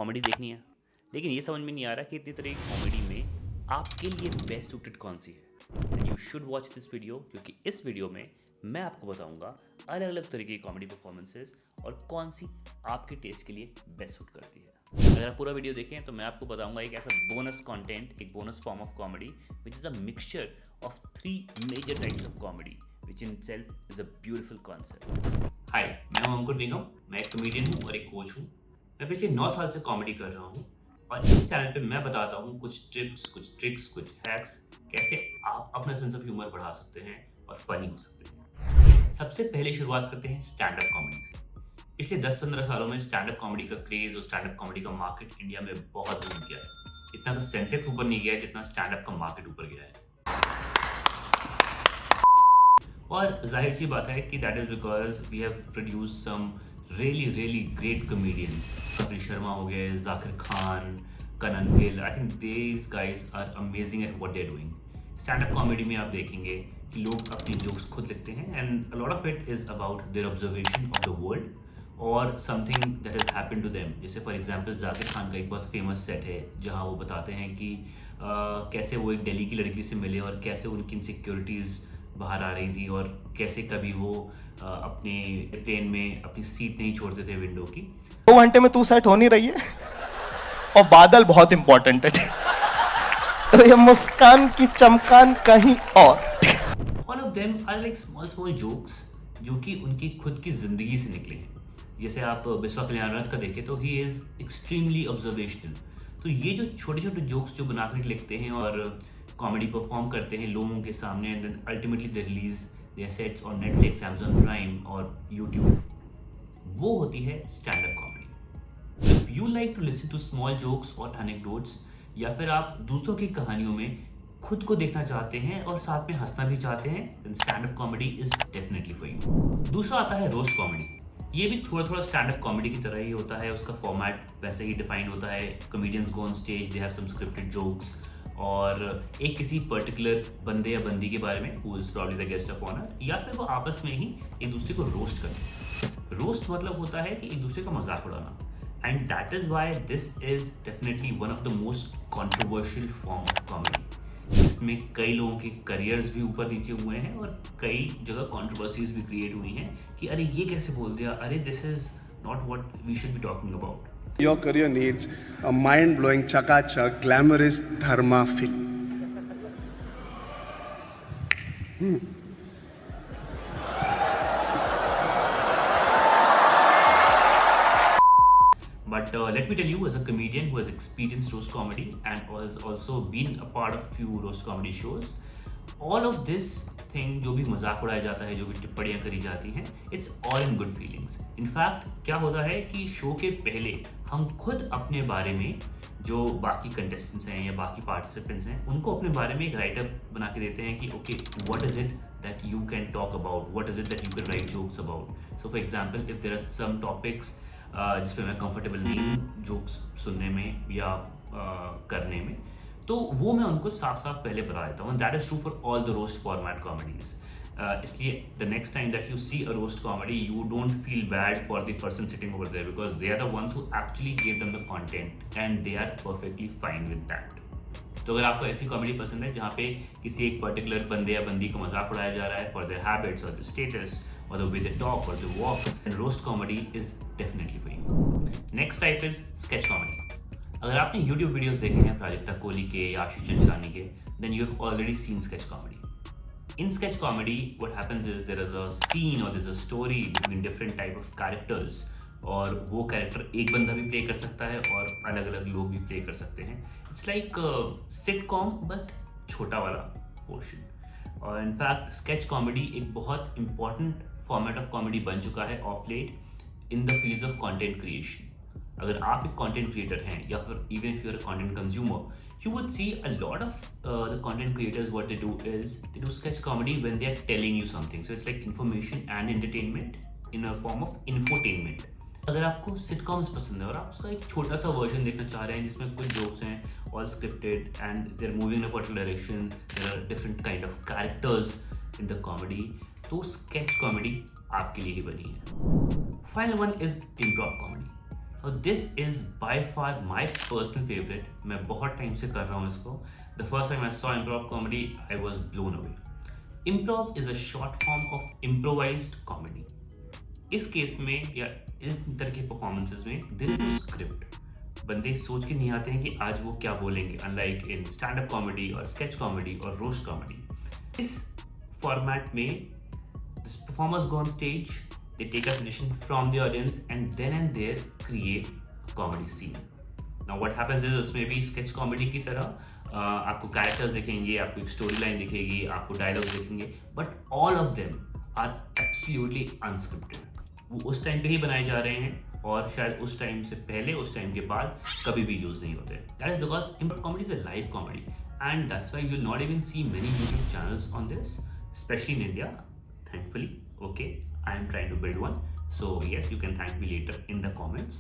Comedy देखनी है, लेकिन ये समझ में नहीं आ रहा कि इतनी तरह की कॉमेडी में आपके लिए बेस्ट सूटेड कौन सी है। And you should watch this video, क्योंकि इस वीडियो में मैं आपको बताऊंगा अलग अलग तरह की कॉमेडी परफॉर्मेंसेस और कौन सी आपके टेस्ट के लिए बेस्ट सूट करती है। अगर आप पूरा वीडियो देखें तो मैं आपको बताऊंगा एक ऐसा बोनस कंटेंट, एक bonus form of comedy which is a mixture of 3 major types of comedy which in self is a beautiful concept. Hi, मैं हूं अंकुर निगम। मैं एक कॉमेडियन हूं और एक कोच हूं। मैं पिछले 9 साल से कॉमेडी कर रहा हूं और इस चैनल पे मैं बताता हूं कुछ टिप्स, कुछ ट्रिक्स, कुछ हैक्स, कैसे आप अपना सेंस ऑफ ह्यूमर बढ़ा सकते हैं और फनी हो सकते हैं। सबसे पहले शुरुआत करते हैं स्टैंड अप कॉमेडी से। पिछले 10-15 सालों में स्टैंड अप कॉमेडी का क्रेज और स्टैंड अप कॉमेडी का मार्केट इंडिया में बहुत बूम किया है। इतना तो सेंसेक्स ऊपर नहीं गया है जितना स्टैंड अप का मार्केट ऊपर गया है। और जाहिर सी बात है कि that is because we have produce some really great comedians. Kapil Sharma हो गए, Zakir Khan, Kanan Gill. I think these guys are amazing at what they are doing. Stand up comedy में आप देखेंगे कि लोग अपनी जोक्स खुद लिखते हैं and a lot of it is about their observation of the world और something that has happened to them. जैसे फॉर एग्जांपल जाकिर खान का एक बहुत फेमस सेट है जहां वो बताते हैं कि कैसे वो एक दिल्ली की लड़की से मिले और कैसे उनकी इनसिक्योरिटीज़ बाहर आ रही थी और कैसे कभी वो अपने ट्रेन में अपनी सीट नहीं छोड़ते थे विंडो की। 2 घंटे में तू सेट हो नहीं रही है और बादल बहुत इंपॉर्टेंट है तो ये मुस्कान की चमकान कहीं और। All of them are like small jokes जो कि उनकी खुद की जिंदगी से निकले हैं। जैसे आप बिस्वा कल्याणरथ का देखें तो ही इज एक्सट्रीमली ऑब्जर्वेशनल। तो ये जो छोटे छोटे जोक्स जो बनाकर लिखते हैं और कॉमेडी परफॉर्म करते हैं लोगों के सामने and then ultimately they release their sets on Netflix, Amazon Prime और यूट्यूब, वो होती है stand up comedy. If you like to listen to small jokes और एनेक्डोट्स, या फिर आप दूसरों की कहानियों में खुद को देखना चाहते हैं और साथ में हंसना भी चाहते हैं, then stand up comedy is definitely for you. दूसरा आता है रोस्ट कॉमेडी। ये भी थोड़ा स्टैंड अप कॉमेडी की तरह ही होता है। उसका फॉर्मेट वैसे ही डिफाइंड होता है। Comedians go on stage, they have some scripted jokes और एक किसी पर्टिकुलर बंदे या बंदी के बारे में who is probably the guest of honour, या फिर वो आपस में ही एक दूसरे को रोस्ट करते हैं। रोस्ट मतलब होता है कि एक दूसरे का मजाक उड़ाना, and that is why this is definitely one of the most controversial form of comedy. इसमें कई लोगों के करियर्स भी ऊपर नीचे हुए हैं और कई जगह कंट्रोवर्सीज भी क्रिएट हुई हैं कि अरे ये कैसे बोल दिया, अरे this is not what we should be talking about. Your career needs a mind-blowing, chaka-chak, glamorous dharma fic. But let me tell you, as a comedian who has experienced roast comedy and has also been a part of few roast comedy shows, all of this thing जो भी मजाक उड़ाया जाता है, जो भी टिप्पणियाँ करी जाती हैं, it's all in good feelings. In fact क्या होता है कि शो के पहले हम खुद अपने बारे में, जो बाकी कंटेस्टेंट्स हैं या बाकी पार्टिसिपेंट्स हैं, उनको अपने बारे में एक राइटअप बना के देते हैं कि okay what is it that you can talk about, what is it that you can write jokes about. So for example, if there are some topics जिस पे मैं कंफर्टेबल नहीं हूँ जोक्स सुनने में या करने में, तो वो मैं उनको साफ साफ पहले बता देता हूँ। That is true for all the roast format comedies. इसलिए the next time that you see a roast comedy, you don't feel bad for the person sitting over there, because they are the ones who actually give them the content and they are perfectly fine with that. तो अगर आपको ऐसी comedy पसंद है जहाँ पे किसी एक पर्टिकुलर बंदे या बंदी का मजाक उड़ाया जा रहा है फॉर देयर हैबिट्स और the status or the way they talk or they walk, and roast comedy is definitely for you. Next type is sketch comedy. अगर आपने YouTube videos देखे हैं प्राजक्ता कोहली के या आशीष चंचलानी के, then you have already seen sketch comedy. In sketch comedy, what happens is there is a scene or there's a story between different type of characters, और वो character एक बंदा भी प्ले कर सकता है और अलग अलग लोग भी प्ले कर सकते हैं। It's like sitcom but छोटा वाला पोर्शन। और इनफैक्ट स्केच कॉमेडी एक बहुत इंपॉर्टेंट फॉर्मेट ऑफ कॉमेडी बन चुका है of late in the fields of content creation. अगर आप एक कंटेंट क्रिएटर हैं या फिर even if you are a content consumer, you would see a lot of the content creators, what they do is they do sketch comedy when they are telling you something, so it's like information and entertainment in a form of infotainment. अगर आपको sitcoms पसंद है और आप उसका एक छोटा सा वर्जन देखना चाह रहे हैं जिसमें कुछ जोक्स हैं, all scripted and they are moving in a particular direction, there are different kind of characters in the comedy, तो स्केच कॉमेडी आपके लिए ही बनी है। Final one is improv comedy. और this is by far my personal favourite. मैं बहुत time से कर रहा हूँ इसको. The first time I saw improv comedy I was blown away. Improv is a short form of improvised comedy. इस case में या इस तरह के परफॉर्मेंसेस में देयर इज नो स्क्रिप्ट. बंदे सोच के नहीं आते हैं कि आज वो क्या बोलेंगे, unlike in stand up comedy और स्केच कॉमेडी और रोस्ट कॉमेडी. इस फॉर्मेट में the performers go on stage, they take a suggestion from the audience and then and there create a comedy scene. Now what happens is उसमें भी sketch comedy की तरह आपको characters दिखेंगे, आपको एक story line दिखेगी, आपको dialogues दिखेंगे, but all of them are absolutely unscripted. वो उस टाइम पे ही बनाए जा रहे हैं और शायद उस टाइम से पहले, उस टाइम के बाद कभी भी यूज नहीं होते. That is because improv comedy is a live comedy and that's why you'll not even see many YouTube channels on this, especially in India. Thankfully, okay, I am trying to build one, so yes, you can thank me later in the comments.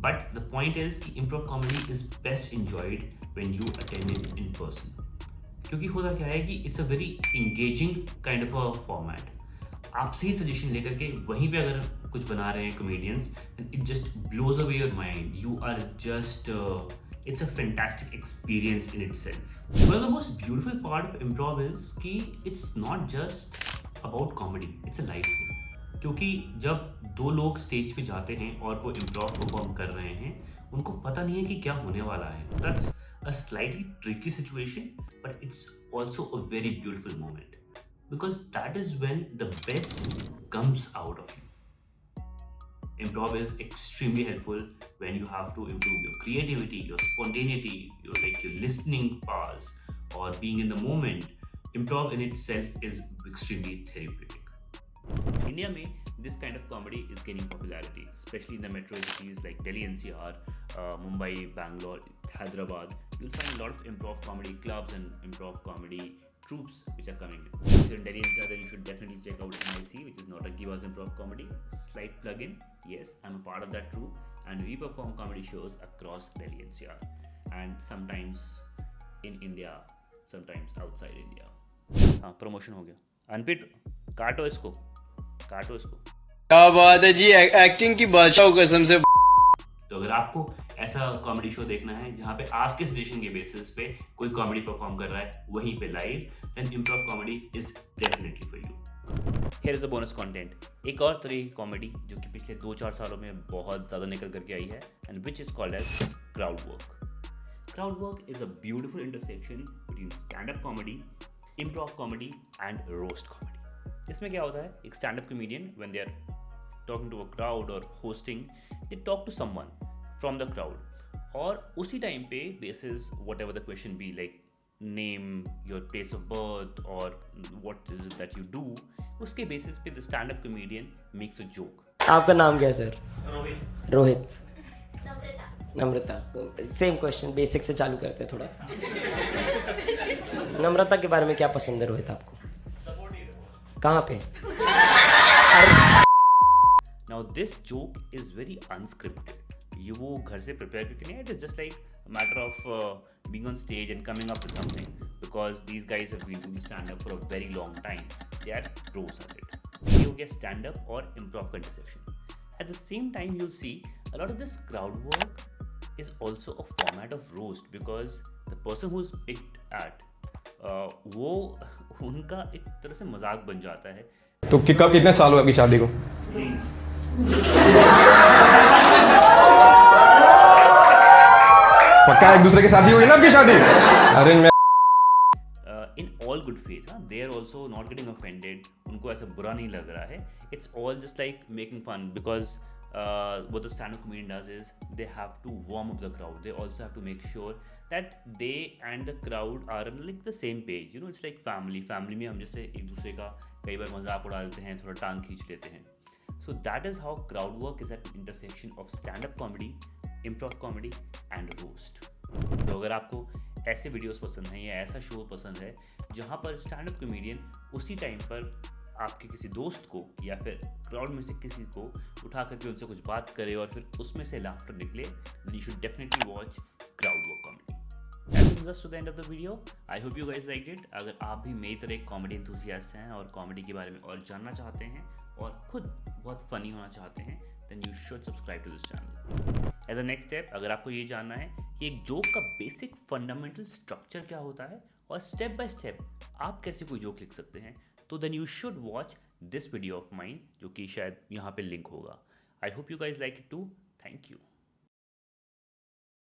But the point is कि improv comedy is best enjoyed when you attend it in person. क्योंकि होता क्या है कि it's a very engaging kind of a format. आपसे ही suggestion लेकर के वहीं पे अगर कुछ बना रहे हैं comedians, and it just blows away your mind. You are just it's a fantastic experience in itself. One of the most beautiful part of improv is कि it's not just about comedy, it's a life skill. क्योंकि जब दो लोग stage पे जाते हैं और वो इम्प्रोव परफॉर्म कर रहे हैं, उनको पता नहीं है कि क्या होने वाला है. That's a slightly tricky situation, but it's also a very beautiful moment because that is when the best comes out of you. Improv is extremely helpful when you have to improve your creativity, your spontaneity, your listening powers, or being in the moment. Improv in itself is extremely therapeutic. India में this kind of comedy is gaining popularity, especially in the metro cities like Delhi NCR, Mumbai, Bangalore, Hyderabad. You'll find a lot of improv comedy clubs and improv comedy troupes which are coming. If you're in Delhi NCR, then you should definitely check out MIC, which is not a Giva's Improv Comedy. Slight plug-in. Yes, I'm a part of that troupe, and we perform comedy shows across Delhi NCR, and sometimes in India, sometimes outside India. हाँ, promotion हो गया. अनपिट काटो इसको. क्या बात है जी, acting की बादशाह कसम से. तो अगर आपको ऐसा कॉमेडी शो देखना है जहाँ पे आपके सजेशन के बेसिस पे कोई कॉमेडी परफॉर्म कर रहा है वहीं पे live, then improv comedy is definitely for you. Here is a bonus content. एक और तरह की कॉमेडी जो कि पिछले 2-4 सालों में बहुत ज़्यादा निकल करके आई है, and which is called as crowd work. Crowd work is a beautiful intersection between stand up comedy, improv comedy and roast comedy. इसमें क्या होता है, एक stand up comedian when they are talking to a crowd or hosting, they talk to someone from the crowd और उसी time पे basis whatever the question be, like name, your place of birth or what is it that you do, उसके basis पे the stand up comedian makes a joke. आपका नाम क्या है sir? Rohit. नम्रता. Same question, basic से चालू करते हैं थोड़ा. नम्रता के बारे में क्या पसंद है रोहित आपको? कहाँ पे? Now this joke is very unscripted. ये वो घर से प्रिपेयर करके नहीं, it is just like a matter of being on stage and coming up with something, because these guys have been doing stand up for a very long time. They are pros at it. ये हो गया stand up और improv का intersection. At the same time you'll see a lot of this crowd work is also a format of roast, because the person who's picked at वो उनका एक तरह से मजाक बन जाता है. तो कब कितने साल हुए आपकी शादी को? पक्का एक दूसरे के साथ ही हुई ना आपकी शादी? अरेंज में. In all good faith, they are also not getting offended. उनको ऐसा बुरा नहीं लग रहा है. It's all just like making fun, because what the stand-up comedian does is they have to warm up the crowd. They also have to make sure that they and the crowd are on like the same page. You know, it's like family. Family में हम जैसे एक दूसरे का कई बार मजाक उड़ा देते हैं, थोड़ा टांग खींच लेते हैं. So that is how crowd work is at the intersection of stand-up comedy, improv comedy and roast. तो अगर आपको ऐसे वीडियोस पसंद हैं या ऐसा शो पसंद है जहाँ पर स्टैंड-अप कॉमेडियन उसी टाइम पर आपके किसी दोस्त को या फिर क्राउड में से किसी को उठा करके उनसे कुछ बात करे और फिर उसमें से लाफ्टर निकले, then you should definitely watch crowd work comedy. That brings us to the end of the video. I hope you guys liked it. अगर आप भी मेरी तरह एक कॉमेडी एंथुसियास्ट हैं और कॉमेडी के बारे में और जानना चाहते हैं और खुद बहुत फनी होना चाहते हैं, then you should subscribe to this channel. As a next step, अगर आपको ये जानना है कि एक जोक का बेसिक फंडामेंटल स्ट्रक्चर क्या होता है और स्टेप बाय स्टेप आप कैसे कोई जोक लिख सकते हैं, तो then you should watch this video of mine, जो कि शायद यहाँ पे लिंक होगा. I hope you guys like it too. Thank you.